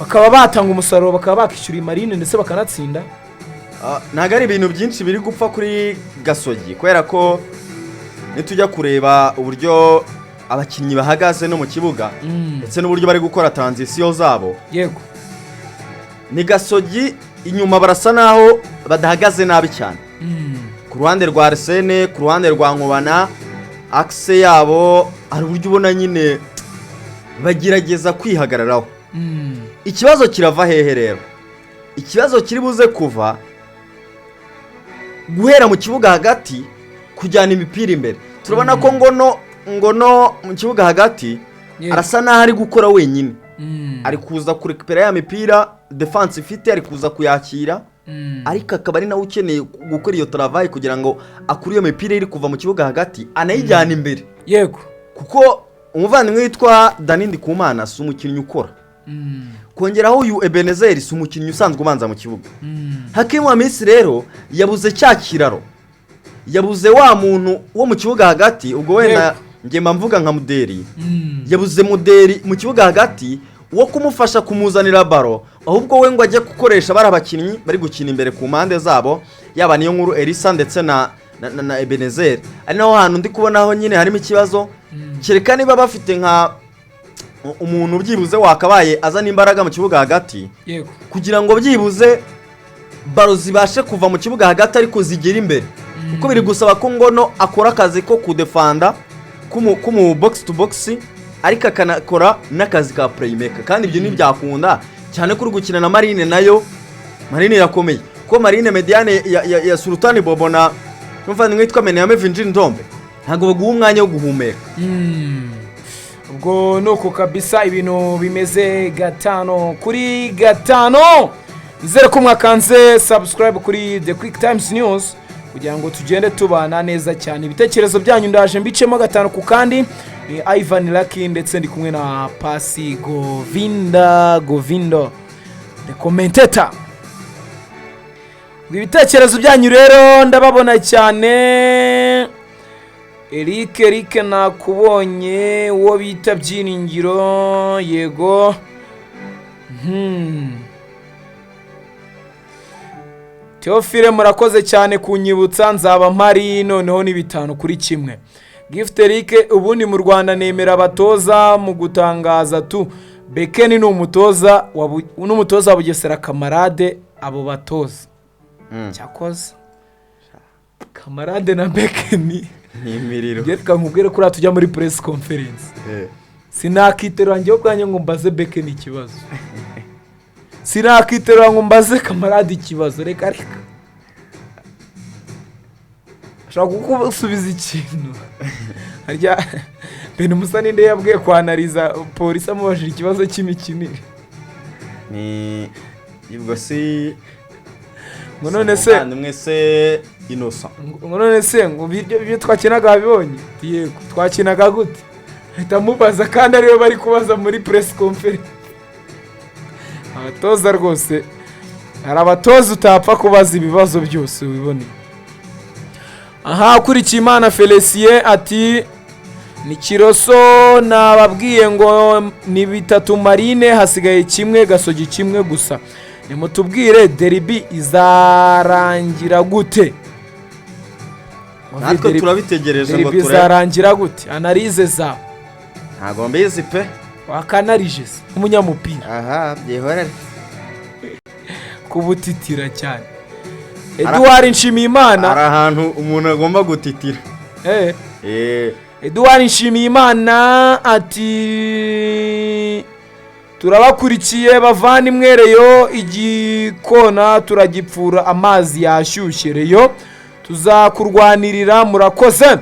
bakaba batanga umusaruro bakaba bakishyura marine ndetse bakanatsinda. Ntago ari ibintu byinshi biri gupfa kuri Gasogi kubera ko nitujya kureba uburyo abakinnyi bahagaze no mu kibuga ndetse n'uburyo bari gukora transition zabo. Yego. Ni Gasogi inyuma barasa naho badahagaze nabi cyane. Ku ruhande rwa Arsene, ku ruhande rwa Nkubana, axe yabo ari uburyo ubona nyine bagerageza kwihagararaho. Ikibazo kirava hehe rero? Ikibazo kiri buze kuva guhera mu kibuga hagati kujyana imipira imbere. Turabona ko ngono mu kibuga hagati arasa naho ari gukora wenyine. Ari kuza kurekipera ya mipira defense ifite, ari kuza kuyakira. Ariko akaba ari nawe ukeneye gukora iyo travail kugira ngo akuri iyo mipira iri kuva mu kibuga hagati anayijyana imbere. Yego. Kuko umuvandimwe witwa Danindi Kumana si umukinnyi ukora. Kongeraho uyu Ebenezer si umukinnyi usanzwe ubanza mu kibuga. Hakimu wa Misiri rero yabuze cya kiraro. Yabuze wa muntu wo mu kibuga hagati ubwo wenda ngema mvuga nka Muderi. Yabuze Muderi mu kibuga hagati wo kumufasha kumuzanira baro, ahubwo we ngo ajye gukoresha bari abakinnyi bari gukina imbere ku mpande zabo, yaba niyo nkuru Elisa ndetse na Ebenezer. Ari naho hantu ndi kubonaho nyine harimo ikibazo. Kereka niba bafite nka umuntu byibuze wakabaye azana imbaraga mu kibuga hagati. Yego. Kugira ngo byibuze baro zibashe kuva mu kibuga hagati ariko zigera imbere. Kuko biri gusaba ko ngono akora akazi ko kudefanda kumu box to box, ariko akanakora n'akazi ka playmaker. Kandi ibyo ntibyakunda cyane kuri gukina na Marine, nayo Marine irakomeye ko Marine mediane ya Sultani Bobo na umuvandimwe witwa Meneyame Vinjin Ndombe ntago baguha umwanya wo guhumeka. Ubwo nuko kabisa ibintu bimeze 5-5. Nizere ko mwakanze subscribe kuri The QuickTimes News kugira ngo tugende tubana neza cyane. Ibitekerezo byanyu ndaje mbicemo 5 ku kandi. Ivan Lucky ndetse ndi kumwe na Pasi Govindo the commentator. Ibitekerezo byanyu rero ndababona cyane. Eric nakubonye uwo bita Byiringiro. Yego. Teofile murakoze cyane kunyibutsa nzaba mpari noneho ni 5-1. Gift Eric ubundi mu Rwanda nemera abatoza mu gutangaza tu. Bekeni n'umutoza wa Bugesera Kamarade abo batoza. Cyakoze. Kamarade na Bekeni ni imiriro. Gereka nkubwire kuri tujya muri press conference. Sinakiterwa njye ubwanye ngo mbaze Bekeni ikibazo. Sinakiterwa ngo mbaze Kamarade ikibazo. Reka shaka kukusubiza ikintu. Harya Ben Musa ninde yabwiye kwanariza polisi amubajije ikibazo cy'imikinire. Ni ibwo si ngo none se mwese Innocent. Ngo none se ngo byo twakinaga babibonye. Yego twakinaga gute? Hita mubaza kandi ariwe bari kubaza muri press conference. Abatoza rwose hari abatoza utapfa kubaza ibibazo byose ubibone. Aha kuri Kimana Felicien ati ni Kiroso nababwiye ngo ni 3 Marine hasigaye kimwe Gasogi kimwe gusa. Nimutubwire derby izarangira gute? Natwe turabitegereje ngo turebe izarangira gute. Analyze za ntago mbizi pe wakanarije umunyamupira. Aha byehorere kubutitira cyane. Edouard Nshimiyimana ari ahantu umuntu agomba gutitira. Edouard Nshimiyimana ati turabakurikiye bavani mwereyo igikona turagipfura amazi yashyushye reyo tuzakurwanirira murakoze.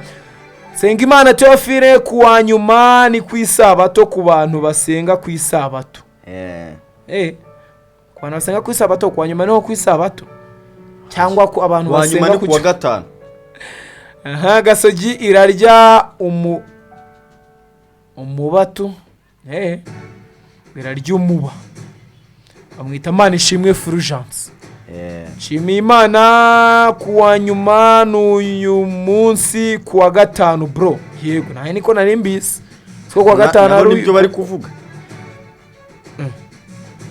Sengimana Teofile kuwa nyuma ni kwisabato ku bantu basenga kwisabato. Ku bantu basenga kwisabato kuwa nyuma niho kwisabato cyangwa ko abantu basenga kuwa gatanu. Aha Gasogi irarya umubatu. Irarya umuba. Bamwita Manishimwe Fulgence. Nshimiyimana kuwa nyuma n'uyu munsi kuwa gatanu bro. Yego nahe niko nari mbisi. Kuwa gatanu ari ibyo bari kuvuga.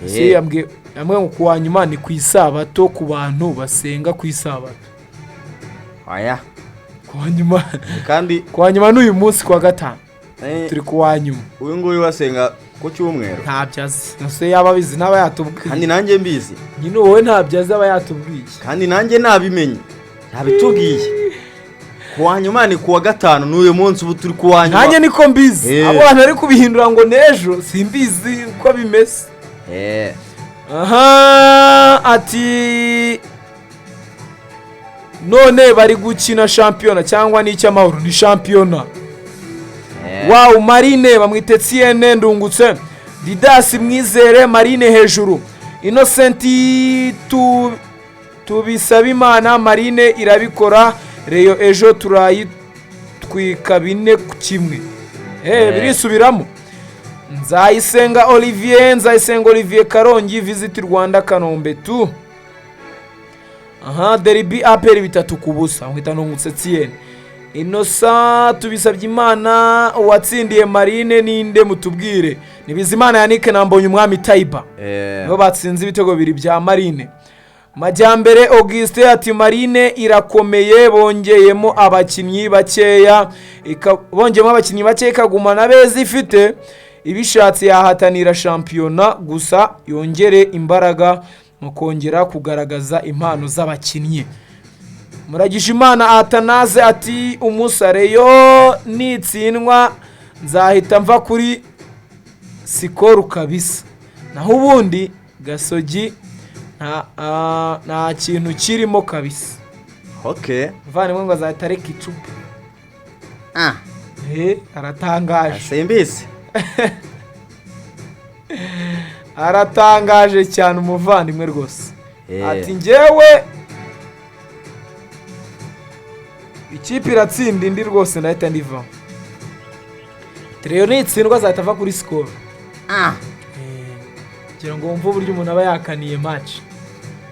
si yambwiye ngo kuwa nyuma ni ku isabato ku bantu basenga ku isabato. Oya Kuwa nyuma kandi kuwa nyuma n'uyu munsi kuwa gatanu turi kuwa nyuma. uyu nguyu wasenga ku cyumweru Ntabyazi nose yaba bizi naba yatubwiye kandi nanjye mbizi nyine wowe ntabyazi aba yatubwiye kandi nanjye nabimenye yabitubwiye kuwa nyuma ni kuwa gatanu n'uyu munsi ubu turi kuwa nyuma nanjye niko mbizi abo bantu ari kubihindura ngo nejo simbizi uko bimeze. Aha ati none bari gukina shampiyona cyangwa ni icy'amahoro ni shampiyona. Wow Marine bamwite Tiene ndungutse Didas Mwizere Marine hejuru Innocent tubisaba Imana Marine irabikora Reyo ejo turayitwika 4-1 birisubiramo. Nzayisenga Olivier Karongi visit Rwanda Kanombe tu. Aha derby APR 3-0 amwita ndungutse Tiene. Innocent tubisabye Imana watsindiye Marine ninde mutubwire ni Bizimana Yannick nambonye umwami Taiba bo batsinze ibitego bibiri bya Marine. Majyambere Auguste ati Marine irakomeye bongeyemo abakinnyi bakeya ikagumana beza ifite ibishatse yahatanira shampiyona gusa yongere imbaraga mu kongera kugaragaza impano z'abakinnyi. Muragishimana Atanaze ati umusareyo nitsindwa nzahita mva kuri sikoru kabisa naho ubundi Gasogi nta kintu kirimo kabisa. Mvane ngo azahita reka icupa. Aratangaje simbizi aratangaje cyane umuvandimwe rwose ati njyewe ikipe iratsinda indi rwose ndahita ndiva. Treyo nitsindwa azahita ava kuri score. Kugira ngo wumve uburyo umuntu aba yakaniye match.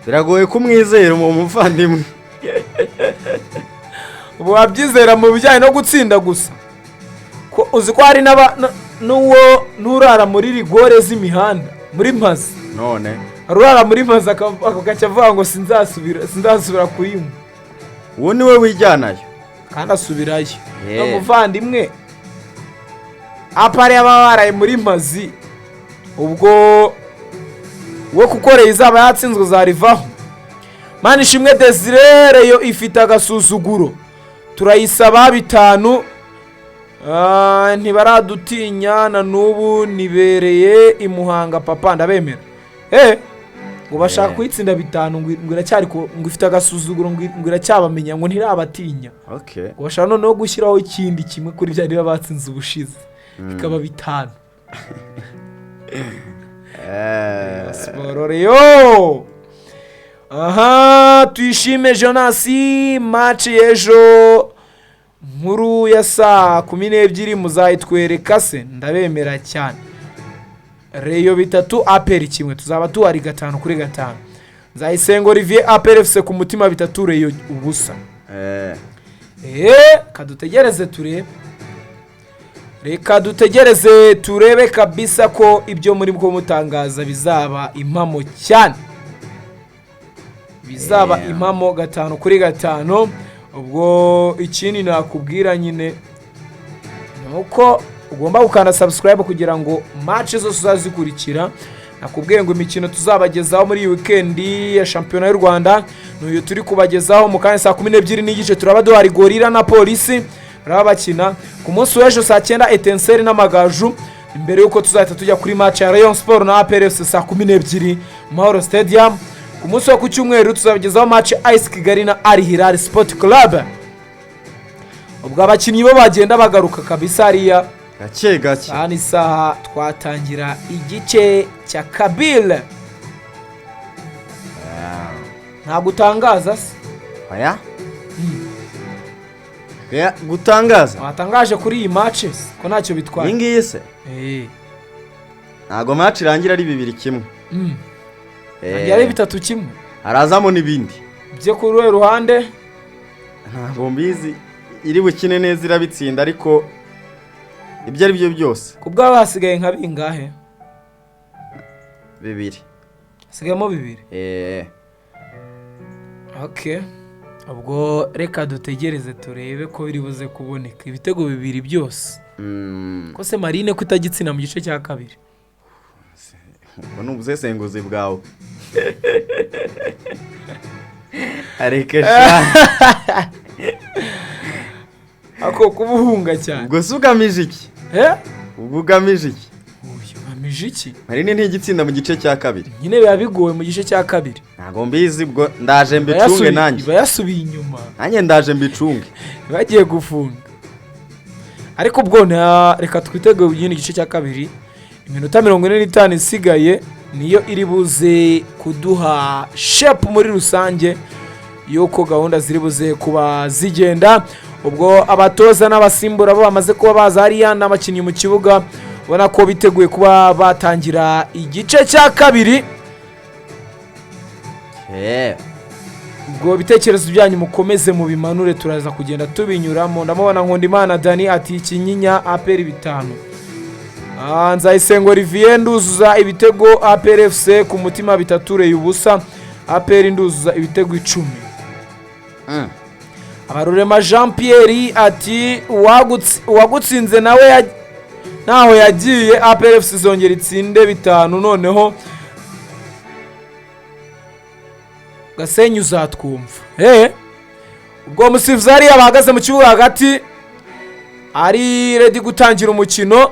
Biragoye kumwizera mu muvandimwe. Ubu wabyizera mu bijyanye no gutsinda gusa. Ko uzi ko hari n'uwo nurara muri rigore z'imihanda muri Mpazi. None arurara muri Mpazi akagaca avuga ngo sinzasubira kuyimwe. Uwo niwe wijyanayo kandi asubirayo. No muvandimwe apare ababaraye muri Mpazi ubwo wo kukoreye izaba yatsinzwe zarivaho. Mani shimwe Desire yo ifite agasuzuguro turayisaba 5 ntibaradutinya na nubu nibereye imuhanga papa ndabemera. Ngo bashaka kwitsinda 5 ngo iracyari ko ngo ifite agasuzuguro ngo iracyabamenya ngo ntirabatinya. Ngo bashaka noneho gushyiraho ikindi kimwe kuri bya niba batsinze ubushize bikaba 5. Spororeo. Aha tuyishime Jonas match yejo nkuru ya saa 12 muzayitwereka se ndabemera cyane. Reyo 3 APR 1 tuzaba tuwari 5-5. Nzayisenga Olivier APR FC ku mutima 3 Reyo ubusa. Kadutegereze turebe. Reka dutegereze turebe kabisa ko ibyo muri bwo mutangaza bizaba impamo cyane. Bizaba impamo 5-5. Ubwo ikindi nakubwira nyine nuko ugomba gukanda subscribe kugira ngo match zose uzazikurikira. Nakubwiye ngo imikino tuzabagezaho muri weekend ya shampiyona y'u Rwanda n'uyu turi kubagezaho mu kanya saa 12:30 turaba duhari Gorira na Polisi bakina ku munsi w'ejo saa 9 Etincelle n'Amagaju imbere yuko tuzahita tujya kuri match ya Rayon Sport na APR saa 12 Mahoro Stadium. Ku munsi wa ku cyumweru tuzabagezaho match Ice Kigali na Al Hilal Sport Club. Ubwo abakinnyi bo bagenda bagaruka kabisa ariya gake cyane saha twatangira igice cya Kabile. Nta gutangaza se. Oya. Gutangaza. Watangaje kuri iyi match ko ntacyo bitwaye. Ingiye se. Ntago match irangira ari 2-1. Yari 3-1. Harazamo nibindi. Bye kuri we ruhande. Ntago mbizi iri bukine neza irabitsinda ariko ibyo ari byo byose. Kubwa hasigaye nka bingahe? 2 hasigayemo 2. Okay, ubwo reka dutegereze turebe ko biri buze kuboneka ibitego 2 byose. Ko se Marine ko itagitsina mu gice cya kabiri. Ubwo ubusesenguzi bwawe. Areke sha. Ako kubuhunga cyane. Ubwo sugamije iki? Ubwo ugamije iki? Ugamije iki? Marine ntigitsinda mu gice cya kabiri. Nyine biba bigoye mu gice cya kabiri. Ntago mbizi ubwo ndaje mbicunge nanjye. Bayasubiye inyuma. Nanjye ndaje mbicunge. Bagiye gufunga. Ariko ubwo reka twitege ugindi gice cya kabiri. Iminota 45 isigaye niyo iri buze kuduha shape muri rusange yuko gahunda ziri buze kuba zigenda. Ubwo abatoza n'abasimbura bo bamaze kuba baza hariya n'abakinnyi mu kibuga ubona ko biteguye kuba batangira igice cya kabiri. Ubwo bitekerezo byanyu mukomeze mu bimanure turaza kugenda tubinyuramo. Ndamubona Nkundimana Dani ati Kinyinya APR 5. Nzayisengo Olivier nduzuza ibitego APR FC ku mutima 3 y'ubusa. APR nduzuza ibitego 10. Abarurema Jean Pierre ati uwagutsinze nawe naho yagiye APR FC zongera itsinde 5 noneho Gasenyi uzatwumva. Ubwo musifuzi ari abahagaze mu kibuga hagati ari ready gutangira umukino.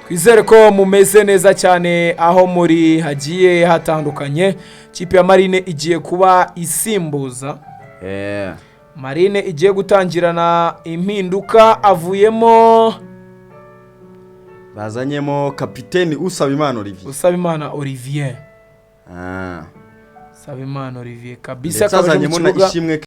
Twizere ko mumeze neza cyane aho muri hagiye hatandukanye. Kipe ya Marine igiye kuba isimbuza. Marine igiye gutangirana impinduka avuyemo bazanyemo kapiteni Usabimana Olivier. Sabimana Olivier kabisa kazanyemo na Ishimwe